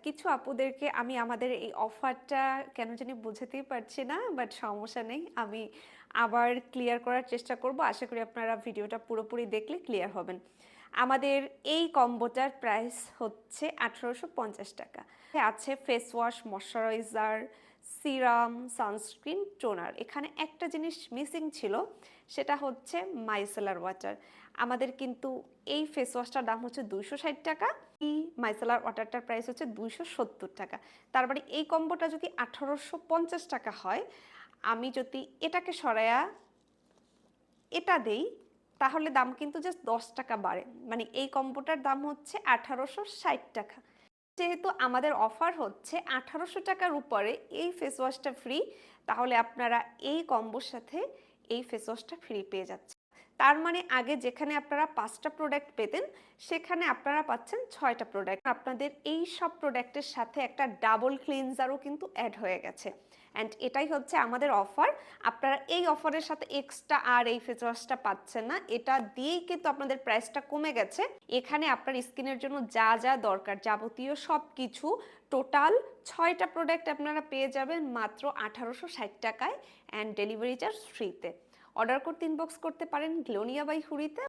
কিছু আপুদেরকে আমি আমাদের এই অফারটা কেন জানি বোঝাতেই পারছি না, বাট সমস্যা নেই। আমি আবার ক্লিয়ার করার চেষ্টা করব। আশা করি আপনারা ভিডিওটা পুরোপুরি দেখলে ক্লিয়ার হবেন। আমাদের এই কম্বোটার প্রাইস হচ্ছে ১৮৫০ টাকা। আছে face wash, moisturiser, serum, sunscreen, toner. এখানে একটা জিনিস মিসিং ছিল, সেটা হচ্ছে মাইসেলার ওয়াটার। আমাদের কিন্তু এই ফেস ওয়াশটার দাম হচ্ছে ২৬০ টাকা, এই মাইসেলার ওয়াটারটার প্রাইস হচ্ছে ২৭০ টাকা। তার মানে এই কম্বোটা যদি ১৮৫০ টাকা হয়, আমি যদি এটাকে সরায়া এটা দেই, তাহলে দাম কিন্তু জাস্ট ১০ টাকা বাড়ে। মানে এই কম্বোটার দাম হচ্ছে ১৮৬০ টাকা। যেহেতু আমাদের অফার হচ্ছে ১৮০০ টাকার উপরে এই ফেস ওয়াশটা ফ্রি, তাহলে আপনারা এই কম্বোর সাথে এই ফেস ওয়াশটা ফ্রি পেয়ে যাচ্ছেন। তার মানে আগে যেখানে আপনারা ৫টা প্রোডাক্ট পেতেন, সেখানে আপনারা পাচ্ছেন ৬টা প্রোডাক্ট। আপনাদের এই সব প্রোডাক্টের সাথে একটা ডাবল ক্লিনজারও কিন্তু অ্যাড হয়ে গেছে। অ্যান্ড এটাই হচ্ছে আমাদের অফার। আপনারা এই অফারের সাথে এক্সট্রা আর এই ফেস ওয়াশটা পাচ্ছেন না, এটা দিয়েই কিন্তু আপনাদের প্রাইসটা কমে গেছে। এখানে আপনার স্কিনের জন্য যা যা দরকার যাবতীয় সব কিছু টোটাল ৬টা প্রোডাক্ট আপনারা পেয়ে যাবেন মাত্র ১৮৬০ টাকায়, অ্যান্ড ডেলিভারি চার্জ ফ্রিতে। অর্ডার করতে ইনবক্স করতে পারেন গ্লোনিয়া বাই হুড়িতে।